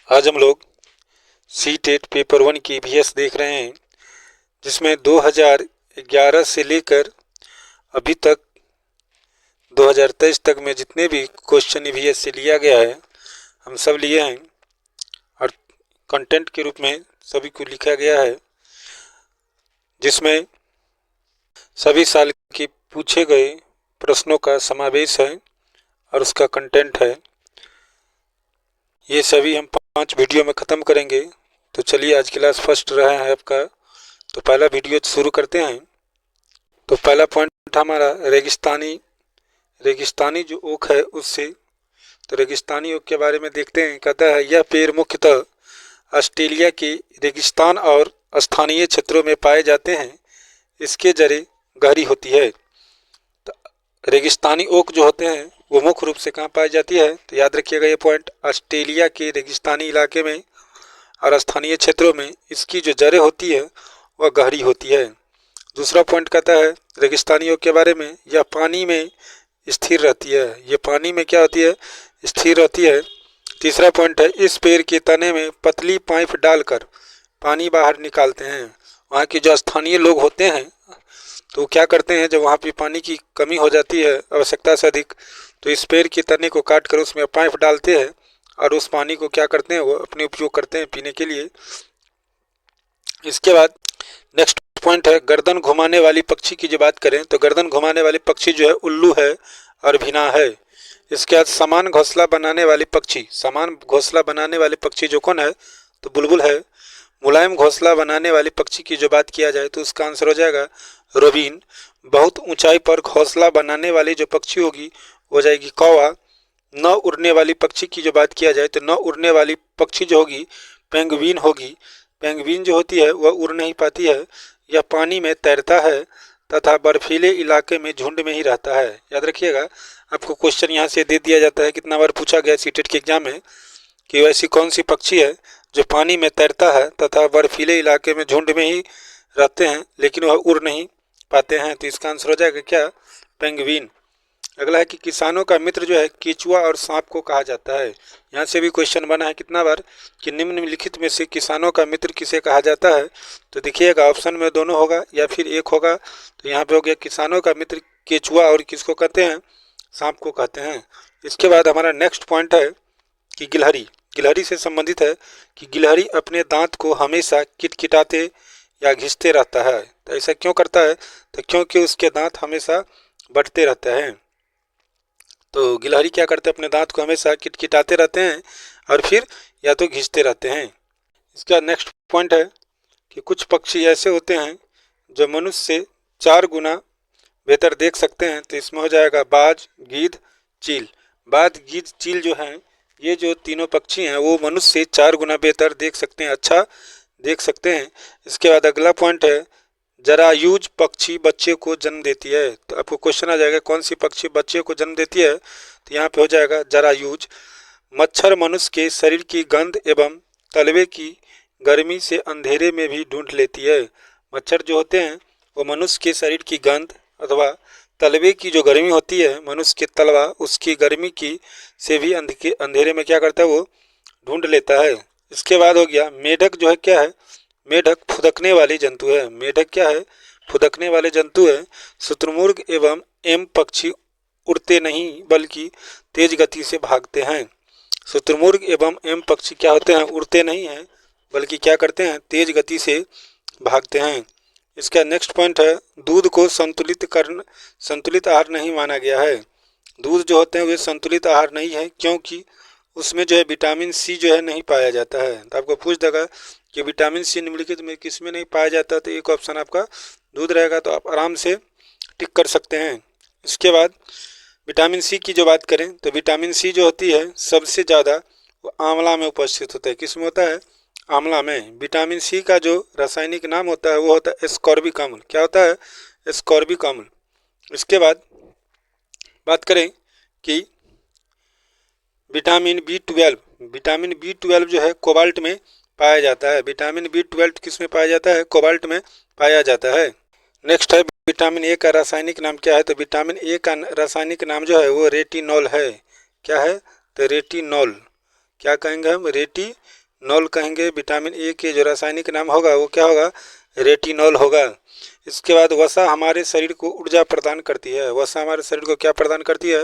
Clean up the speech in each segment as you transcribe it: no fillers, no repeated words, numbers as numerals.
आज हम लोग सी टेट पेपर 1 की ईवीएस देख रहे हैं, जिसमें 2011 से लेकर अभी तक 2023 तक में जितने भी क्वेश्चन ईवीएस से लिया गया है हम सब लिए हैं और कंटेंट के रूप में सभी को लिखा गया है, जिसमें सभी साल के पूछे गए प्रश्नों का समावेश है और उसका कंटेंट है। ये सभी हम 5 वीडियो में ख़त्म करेंगे। तो चलिए, आज क्लास फर्स्ट रहा है आपका, तो पहला वीडियो शुरू करते हैं। तो पहला पॉइंट हमारा रेगिस्तानी जो ओक है उससे। तो रेगिस्तानी ओक के बारे में देखते हैं। कहता है यह पेड़ मुख्यतः ऑस्ट्रेलिया के रेगिस्तान और स्थानीय क्षेत्रों में पाए जाते हैं। इसके जड़ें गहरी होती है। तो रेगिस्तानी ओक जो होते हैं वो मुख्य रूप से कहाँ पाई जाती है, तो याद रखिएगा ये पॉइंट, ऑस्ट्रेलिया के रेगिस्तानी इलाके में और स्थानीय क्षेत्रों में इसकी जो जड़ें होती है वह गहरी होती है। दूसरा पॉइंट कहता है रेगिस्तानी ओक के बारे में, यह पानी में स्थिर रहती है। ये पानी में क्या होती है, स्थिर रहती है। तीसरा पॉइंट है इस पेड़ के तने में पतली पाइप डालकर पानी बाहर निकालते हैं। वहाँ के जो स्थानीय लोग होते हैं तो क्या करते हैं, जब वहाँ पे पानी की कमी हो जाती है आवश्यकता से अधिक, तो इस पेड़ के तने को काट कर उसमें पाइप डालते हैं और उस पानी को क्या करते हैं, वो अपने उपयोग करते हैं पीने के लिए। इसके बाद नेक्स्ट पॉइंट है गर्दन घुमाने वाली पक्षी की जो बात करें, तो गर्दन घुमाने वाली पक्षी जो है उल्लू है और भिना है। इसके बाद समान घोंसला बनाने वाली पक्षी जो कौन है, तो बुलबुल है। मुलायम घोंसला बनाने वाली पक्षी की जो बात किया जाए तो उसका आंसर हो जाएगा रोबिन। बहुत ऊंचाई पर घोंसला बनाने वाली जो पक्षी होगी हो जाएगी कौवा। न उड़ने वाली पक्षी की जो बात किया जाए तो न उड़ने वाली पक्षी जो होगी पेंगुइन होगी। पेंगुइन जो होती है वह उड़ नहीं पाती है, यह पानी में तैरता है तथा बर्फीले इलाके में झुंड में ही रहता है। याद रखिएगा, आपको क्वेश्चन यहाँ से दे दिया जाता है, कितना बार पूछा गया सीटेट के एग्जाम में, कि वैसी कौन सी पक्षी है जो पानी में तैरता है तथा बर्फीले इलाके में झुंड में ही रहते हैं लेकिन वह उड़ नहीं पाते हैं। तो इसका आंसर हो जाएगा क्या, पेंगुइन। अगला है कि किसानों का मित्र जो है केचुआ और सांप को कहा जाता है। यहाँ से भी क्वेश्चन बना है कितना बार, कि निम्नलिखित में से किसानों का मित्र किसे कहा जाता है। तो देखिएगा ऑप्शन में दोनों होगा या फिर एक होगा। तो यहाँ पे हो गया किसानों का मित्र केचुआ और किसको कहते हैं, सांप को कहते हैं। इसके बाद हमारा नेक्स्ट पॉइंट है कि गिलहरी से संबंधित है कि गिलहरी अपने दांत को हमेशा किटकिटाते या घिसते रहता है। तो ऐसा क्यों करता है, तो क्योंकि उसके दांत हमेशा बढ़ते रहते हैं। तो गिलहरी क्या करते हैं, अपने दांत को हमेशा किटकिटाते रहते हैं और फिर या तो घिसते रहते हैं। इसका नेक्स्ट पॉइंट है कि कुछ पक्षी ऐसे होते हैं जो मनुष्य से 4 गुना बेहतर देख सकते हैं। तो इसमें हो जाएगा बाज, गीध, चील। बाज, गीध, चील जो हैं, ये जो तीनों पक्षी हैं वो मनुष्य से 4 गुना बेहतर देख सकते हैं, अच्छा देख सकते हैं। इसके बाद अगला पॉइंट है जरायूज पक्षी बच्चे को जन्म देती है। तो आपको क्वेश्चन आ जाएगा कौन सी पक्षी बच्चे को जन्म देती है, तो यहाँ पे हो जाएगा जरायूज। मच्छर मनुष्य के शरीर की गंध एवं तलवे की गर्मी से अंधेरे में भी ढूंढ लेती है। मच्छर जो होते हैं वो मनुष्य के शरीर की गंध अथवा तलवे की जो गर्मी होती है, मनुष्य के तलवा उसकी गर्मी की से भी अंधेरे में क्या करता है, वो ढूंढ लेता है। इसके बाद हो गया मेढक जो है क्या है, मेढक फुदकने वाली जंतु है। मेढक क्या है, फुदकने वाले जंतु है। शुतुरमुर्ग एवं एम पक्षी उड़ते नहीं बल्कि तेज गति से भागते हैं। शुतुरमुर्ग एवं एम पक्षी क्या होते हैं, उड़ते नहीं हैं बल्कि क्या करते हैं, तेज गति से भागते हैं। इसका नेक्स्ट पॉइंट है दूध को संतुलित आहार नहीं माना गया है। दूध जो होते हैं वे संतुलित आहार नहीं है क्योंकि उसमें जो है विटामिन सी जो है नहीं पाया जाता है। तो आपको पूछ देगा कि विटामिन सी निम्नलिखित में किस में नहीं पाया जाता, तो एक ऑप्शन आपका दूध रहेगा। तो आप आराम से टिक कर सकते हैं। इसके बाद विटामिन सी की जो बात करें तो विटामिन सी जो होती है सबसे ज़्यादा वो आंवला में उपस्थित होता है। किस में होता है, आंवला में। विटामिन सी का जो रासायनिक नाम होता है वो होता है एस्कॉर्बिक अम्ल। क्या होता है, एस्कॉर्बिक अम्ल। इसके बाद बात करें कि विटामिन बी12 जो है कोबाल्ट में पाया जाता है। विटामिन बी12 किस में पाया जाता है, कोबाल्ट में पाया जाता है। नेक्स्ट है विटामिन ए का रासायनिक नाम क्या है, तो विटामिन ए का रासायनिक नाम जो है वो रेटिनॉल है। क्या है, तो रेटिनॉल। क्या कहेंगे हम, रेटिनॉल कहेंगे। विटामिन ए के जो रासायनिक नाम होगा वो क्या होगा, रेटिनॉल होगा। इसके बाद वसा हमारे शरीर को ऊर्जा प्रदान करती है। वसा हमारे शरीर को क्या प्रदान करती है,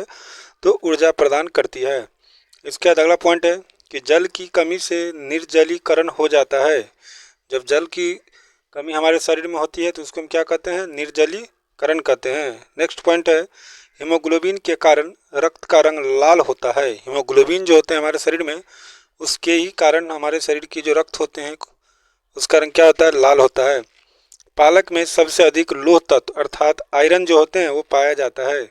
तो ऊर्जा प्रदान करती है। इसके बाद अगला पॉइंट है कि जल की कमी से निर्जलीकरण हो जाता है। जब जल की कमी हमारे शरीर में होती है तो उसको हम क्या कहते हैं, निर्जलीकरण कहते हैं। नेक्स्ट पॉइंट है, हीमोग्लोबिन के कारण रक्त का रंग लाल होता है। हीमोग्लोबिन जो होते हैं हमारे शरीर में, उसके ही कारण हमारे शरीर की जो रक्त होते हैं उसका रंग क्या होता है, लाल होता है। पालक में सबसे अधिक लोह तत्व अर्थात आयरन जो होते हैं वो पाया जाता है।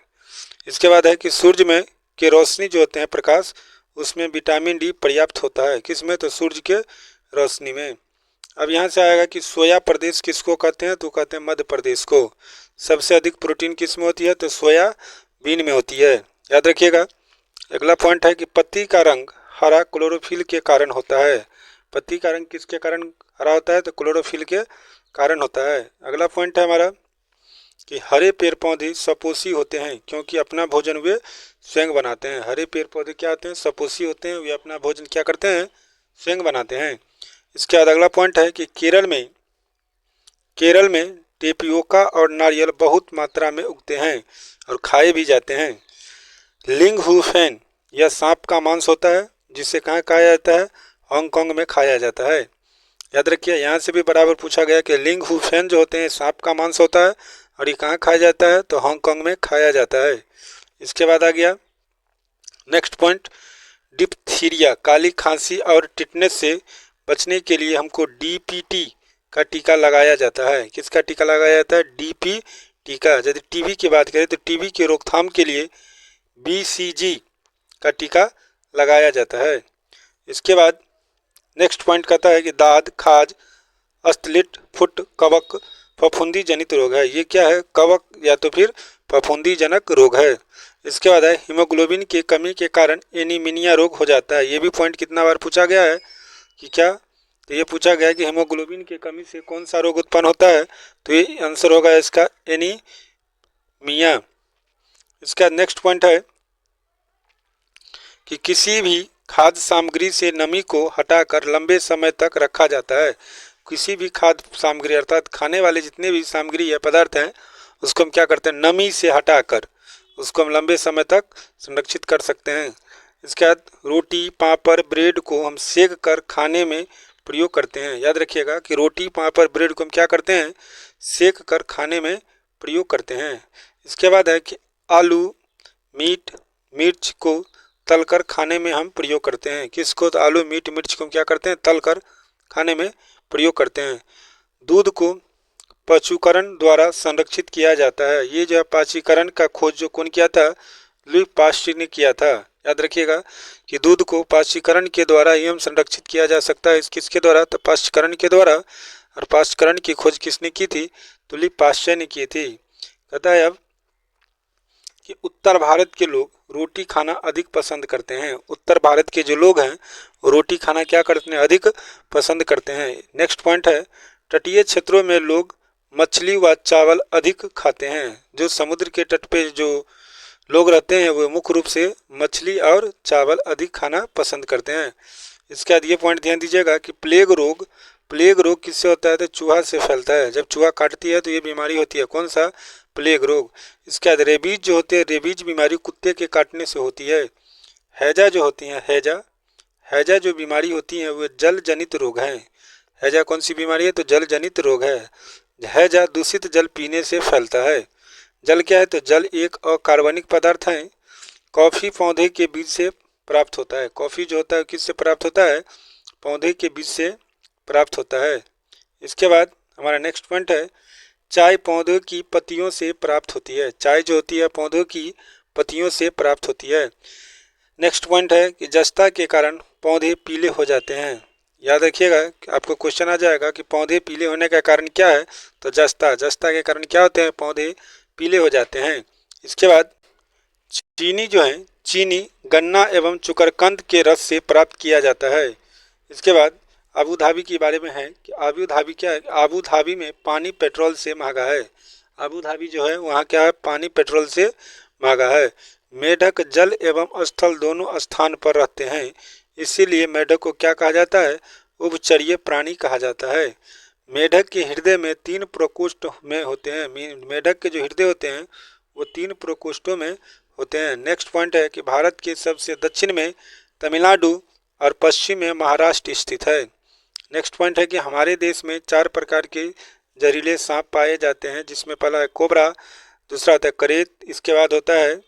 इसके बाद है कि सूर्य में के रोशनी जो होते हैं प्रकाश, उसमें विटामिन डी पर्याप्त होता है। किस में, तो सूर्य के रोशनी में। अब यहाँ से आएगा कि सोया प्रदेश किसको कहते हैं, तो कहते हैं मध्य प्रदेश को। सबसे अधिक प्रोटीन किस में होती है, तो सोयाबीन में होती है, याद रखिएगा। अगला पॉइंट है कि पत्ती का रंग हरा क्लोरोफिल के कारण होता है। पत्ती का रंग किसके कारण हरा होता है, तो क्लोरोफिल के कारण होता है। अगला पॉइंट है हमारा कि हरे पेड़ पौधे सपोषी होते हैं क्योंकि अपना भोजन वे स्वयं बनाते हैं। हरे पेड़ पौधे क्या होते हैं, सपोषी होते हैं, वे अपना भोजन क्या करते हैं, स्वयं बनाते हैं। इसके बाद अगला पॉइंट है कि केरल में टेपियोका और नारियल बहुत मात्रा में उगते हैं और खाए भी जाते हैं। लिंगहुफेन यह सांप का मांस होता है जिसे कहाँ खाया जाता है, हांगकांग में खाया जाता है। याद रखिए, यहाँ से भी बराबर पूछा गया कि लिंगहुफेन जो होते हैं सांप का मांस होता है और ये कहाँ खाया जाता है, तो हांगकांग में खाया जाता है। इसके बाद आ गया नेक्स्ट पॉइंट, डिप्थीरिया काली खांसी और टिटनेस से बचने के लिए हमको डीपीटी का टीका लगाया जाता है। किसका टीका लगाया जाता है, डीपी टीका। यदि टीबी की बात करें तो टीबी की रोकथाम के लिए बीसीजी का टीका लगाया जाता है। इसके बाद नेक्स्ट पॉइंट कहता है कि दाद, खाज, अस्थलिट, फुट, कवक, फफूंदी जनित रोग है। ये क्या है, कवक या तो फिर फफूंदी जनक रोग है। इसके बाद है हीमोग्लोबिन की कमी के कारण एनीमिया रोग हो जाता है। ये भी पॉइंट कितना बार पूछा गया है कि क्या, तो ये पूछा गया कि हीमोग्लोबिन की कमी से कौन सा रोग उत्पन्न होता है, तो ये आंसर होगा इसका एनीमिया। इसका नेक्स्ट पॉइंट है कि किसी भी खाद्य सामग्री से नमी को हटाकर लंबे समय तक रखा जाता है। किसी भी खाद्य सामग्री अर्थात खाने वाले जितने भी सामग्री या पदार्थ हैं उसको हम क्या करते हैं, नमी से हटाकर उसको हम लंबे समय तक संरक्षित कर सकते हैं। इसके बाद रोटी, पापड़, ब्रेड को हम सेक कर खाने में प्रयोग करते हैं। याद रखिएगा कि रोटी, पापड़, ब्रेड को हम क्या करते हैं, सेक कर खाने में प्रयोग करते हैं। इसके बाद है कि आलू, मीट, मिर्च को तलकर खाने में हम प्रयोग करते हैं। किसको, तो आलू, मीट, मिर्च को हम क्या करते हैं, तलकर खाने में प्रयोग करते हैं। दूध को पाचीकरण द्वारा संरक्षित किया जाता है। ये जो है पाचीकरण का खोज जो कौन किया था, लुई पाश्चर ने किया था। याद रखिएगा कि दूध को पाचीकरण के द्वारा ही हम संरक्षित किया जा सकता है। किसके द्वारा, तो पाचीकरण के द्वारा। और पाचीकरण की खोज किसने की थी, तो लुई पाश्चर ने की थी। कहता है अब कि उत्तर भारत के लोग रोटी खाना अधिक पसंद करते हैं। उत्तर भारत के जो लोग हैं वो रोटी खाना क्या करते हैं, अधिक पसंद करते हैं। नेक्स्ट पॉइंट है, तटीय क्षेत्रों में लोग मछली व चावल अधिक खाते हैं। जो समुद्र के तट पे जो लोग रहते हैं वो मुख्य रूप से मछली और चावल अधिक खाना पसंद करते हैं। इसके बाद ये पॉइंट ध्यान दीजिएगा कि प्लेग रोग किससे होता है, तो चूहा से फैलता है। जब चूहा काटती है तो ये बीमारी होती है, कौन सा, प्लेग रोग। इसके बाद रेबीज जो होते हैं, रेबीज बीमारी कुत्ते के काटने से होती है। हैजा जो होती है, हैजा जो बीमारी होती है वो जल जनित रोग है। हैजा कौन सी बीमारी है, तो जल जनित रोग है। हैजा दूषित जल पीने से फैलता है। जल क्या है, तो जल एक अकार्बनिक पदार्थ है। कॉफ़ी पौधे के बीज से प्राप्त होता है। कॉफ़ी जो होता है किससे प्राप्त होता है, पौधे के बीज से प्राप्त होता है। इसके बाद हमारा नेक्स्ट पॉइंट है, चाय पौधों की पत्तियों से प्राप्त होती है। चाय जो होती है पौधों की पत्तियों से प्राप्त होती है। नेक्स्ट पॉइंट है कि जस्ता के कारण पौधे पीले हो जाते हैं। याद रखिएगा, आपको क्वेश्चन आ जाएगा कि पौधे पीले होने का कारण क्या है, तो जस्ता के कारण क्या होते हैं, पौधे पीले हो जाते हैं। इसके बाद चीनी जो है, चीनी गन्ना एवं चुकरकंद के रस से प्राप्त किया जाता है। इसके बाद अबू धाबी के बारे में है कि अबू धाबी क्या है, अबू धाबी में पानी पेट्रोल से महंगा है। अबू धाबी जो है वहाँ क्या है, पानी पेट्रोल से महंगा है। मेढक जल एवं स्थल दोनों स्थान पर रहते हैं, इसीलिए मेढक को क्या कहा जाता है? उभचरीय प्राणी कहा जाता है। मेढक के हृदय में 3 प्रकोष्ठ में होते हैं। मेढक के जो हृदय होते हैं वो 3 प्रकोष्ठों में होते हैं। नेक्स्ट पॉइंट है कि भारत के सबसे दक्षिण में तमिलनाडु और पश्चिम में महाराष्ट्र स्थित है। नेक्स्ट पॉइंट है कि हमारे देश में 4 प्रकार के जहरीले सांप पाए जाते हैं, जिसमें पहला है कोबरा, दूसरा होता है करेत, इसके बाद होता है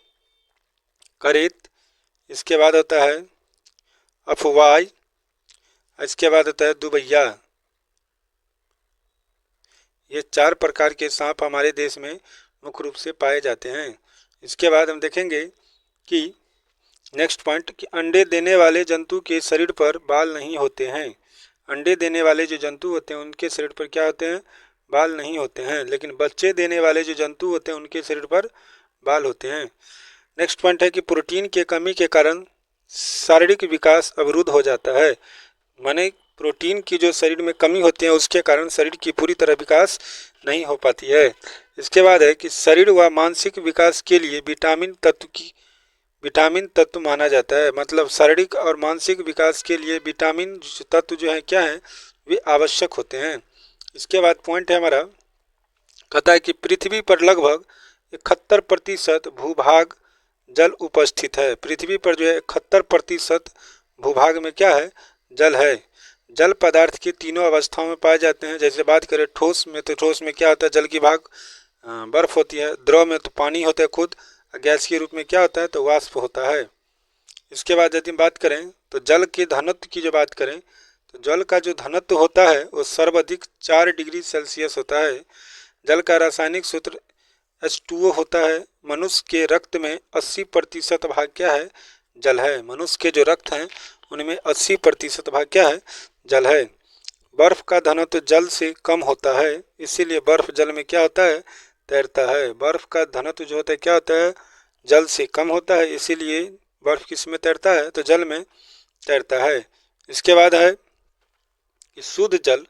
इसके बाद होता है अफवाई, इसके बाद होता है दुबैया। ये 4 प्रकार के सांप हमारे देश में मुख्य रूप से पाए जाते हैं। इसके बाद हम देखेंगे कि नेक्स्ट पॉइंट कि अंडे देने वाले जंतु के शरीर पर बाल नहीं होते हैं। अंडे देने वाले जो जंतु होते हैं उनके शरीर पर क्या होते हैं? बाल नहीं होते हैं, लेकिन बच्चे देने वाले जो जंतु होते हैं उनके शरीर पर बाल होते हैं। नेक्स्ट पॉइंट है कि प्रोटीन के कमी के कारण शारीरिक विकास अवरुद्ध हो जाता है। माने प्रोटीन की जो शरीर में कमी होती है उसके कारण शरीर की पूरी तरह विकास नहीं हो पाती है। इसके बाद है कि शरीर व मानसिक विकास के लिए विटामिन तत्व माना जाता है। मतलब शारीरिक और मानसिक विकास के लिए विटामिन तत्व जो है क्या है? वे आवश्यक होते हैं। इसके बाद पॉइंट है हमारा, कहता है कि पृथ्वी पर लगभग 71% भूभाग जल उपस्थित है। पृथ्वी पर जो है 71% भूभाग में क्या है? जल है। जल पदार्थ की तीनों अवस्थाओं में पाए जाते हैं। जैसे बात करें ठोस में, तो ठोस में क्या होता है? जल की भाग बर्फ होती है। द्रव में तो पानी होता है खुद। गैस के रूप में क्या होता है? तो वाष्प होता है। इसके बाद यदि बात करें तो जल के घनत्व की जो बात करें तो जल का जो घनत्व होता है वो सर्वाधिक 4 डिग्री सेल्सियस होता है। जल का रासायनिक सूत्र H2O होता है। मनुष्य के रक्त में 80% भाग क्या है? जल है। मनुष्य के जो रक्त हैं उनमें 80% भाग क्या है? जल है। बर्फ का घनत्व जल से कम होता है, इसीलिए बर्फ जल में क्या होता है? तैरता है। बर्फ का घनत्व जो होता है क्या होता है? जल से कम होता है, इसीलिए बर्फ किस में तैरता है? तो जल में तैरता है। इसके बाद है कि शुद्ध जल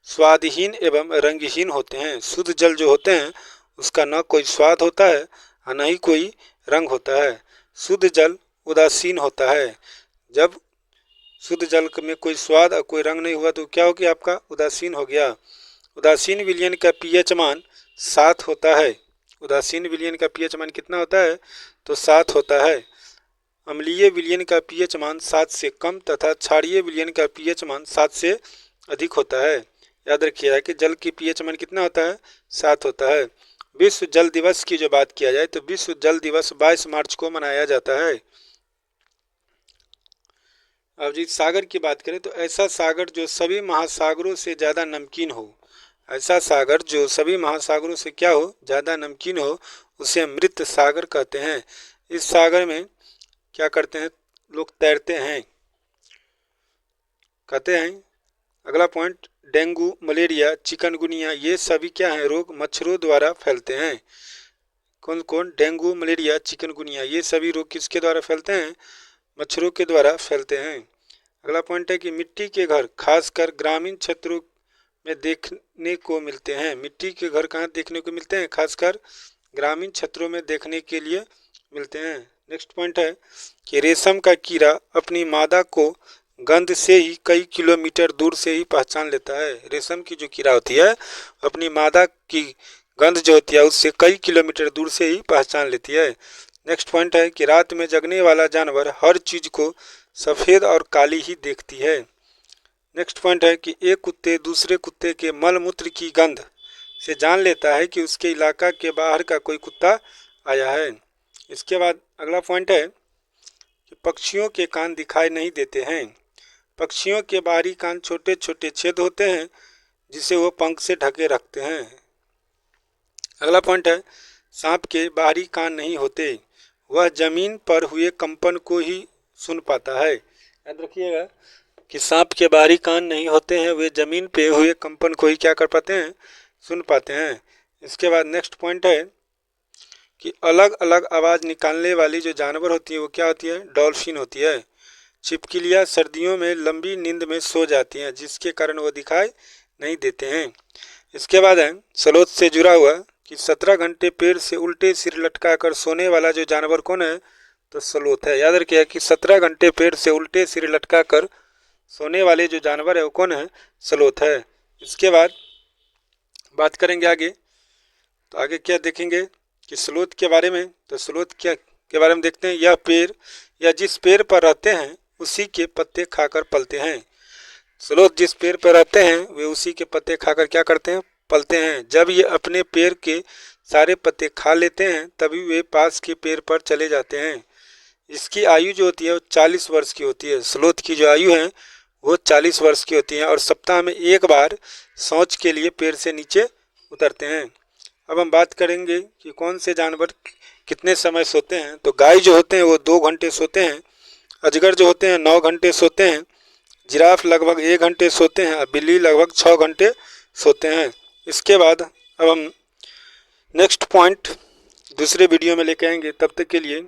स्वादहीन एवं रंगहीन होते हैं। शुद्ध जल जो होते हैं उसका न कोई स्वाद होता है और न ही कोई रंग होता है। शुद्ध जल उदासीन होता है। जब शुद्ध जल में कोई स्वाद और कोई रंग नहीं हुआ तो क्या हो गया? आपका उदासीन हो गया। उदासीन विलयन का पीएच मान 7 होता है। उदासीन विलयन का पीएच मान कितना होता है? तो 7 होता है। अम्लीय विलयन का पीएच मान 7 से कम तथा क्षारीय विलयन का पीएच मान 7 से अधिक होता है। याद रखिएगा कि जल की पीएच मान कितना होता है? 7 होता है। विश्व जल दिवस की जो बात किया जाए तो विश्व जल दिवस 22 मार्च को मनाया जाता है। अब जी सागर की बात करें तो ऐसा सागर जो सभी महासागरों से ज़्यादा नमकीन हो। ऐसा सागर जो सभी महासागरों से क्या हो? ज़्यादा नमकीन हो, उसे मृत सागर कहते हैं। इस सागर में क्या करते हैं? लोग तैरते हैं, कहते हैं। अगला पॉइंट, डेंगू, मलेरिया, चिकनगुनिया ये सभी क्या हैं? रोग मच्छरों द्वारा फैलते हैं। कौन कौन? डेंगू, मलेरिया, चिकनगुनिया ये सभी रोग किसके द्वारा फैलते हैं? मच्छरों के द्वारा फैलते हैं। अगला पॉइंट है कि मिट्टी के घर खासकर ग्रामीण क्षेत्रों में देखने को मिलते हैं। मिट्टी के घर कहाँ देखने को मिलते हैं? खासकर ग्रामीण क्षेत्रों में देखने के लिए मिलते हैं। नेक्स्ट पॉइंट है कि रेशम का कीड़ा अपनी मादा को गंध से ही कई किलोमीटर दूर से ही पहचान लेता है। रेशम की जो कीड़ा होती है अपनी मादा की गंध जो होती है उससे कई किलोमीटर दूर से ही पहचान लेती है। नेक्स्ट पॉइंट है कि रात में जगने वाला जानवर हर चीज को सफ़ेद और काली ही देखती है। नेक्स्ट पॉइंट है कि एक कुत्ते दूसरे कुत्ते के मल मूत्र की गंध से जान लेता है कि उसके इलाका के बाहर का कोई कुत्ता आया है। इसके बाद अगला पॉइंट है कि पक्षियों के कान दिखाई नहीं देते हैं। पक्षियों के बाहरी कान छोटे छोटे छेद होते हैं जिसे वो पंख से ढके रखते हैं। अगला पॉइंट है सांप के बाहरी कान नहीं होते, वह जमीन पर हुए कंपन को ही सुन पाता है। याद रखिएगा कि सांप के बाहरी कान नहीं होते हैं, वे जमीन पे हुए कंपन को ही क्या कर पाते हैं? सुन पाते हैं। इसके बाद नेक्स्ट पॉइंट है कि अलग अलग आवाज़ निकालने वाली जो जानवर होती है वो क्या होती है? डॉल्फिन होती है। छिपकलियाँ सर्दियों में लंबी नींद में सो जाती हैं जिसके कारण वो दिखाई नहीं देते हैं। इसके बाद है स्लोथ से जुड़ा हुआ कि 17 घंटे पेड़ से उल्टे सिर लटका कर सोने वाला जो जानवर कौन है? तो स्लोथ है। याद रखिए कि 17 घंटे पेड़ से उल्टे सिर लटका कर सोने वाले जो जानवर है वो कौन है? स्लोथ है। इसके बाद बात करेंगे आगे, तो आगे क्या देखेंगे कि स्लोथ के बारे में। तो स्लोथ क्या के बारे में देखते हैं। यह पेड़ या जिस पेड़ पर रहते हैं उसी के पत्ते खाकर पलते हैं। स्लोथ जिस पेड़ पर रहते हैं वे उसी के पत्ते खाकर क्या करते हैं? पलते हैं। जब ये अपने पेड़ के सारे पत्ते खा लेते हैं तभी वे पास के पेड़ पर चले जाते हैं। इसकी आयु जो होती है वो 40 वर्ष की होती है। स्लोथ की जो आयु है वो 40 वर्ष की होती है और सप्ताह में एक बार शौच के लिए पेड़ से नीचे उतरते हैं। अब हम बात करेंगे कि कौन से जानवर कितने समय सोते हैं। तो गाय जो होते हैं वो 2 घंटे सोते हैं, अजगर जो होते हैं 9 घंटे सोते हैं, जिराफ लगभग 1 घंटे सोते हैं और बिल्ली लगभग 6 घंटे सोते हैं। इसके बाद अब हम नेक्स्ट पॉइंट दूसरे वीडियो में लेके आएंगे। तब तक के लिए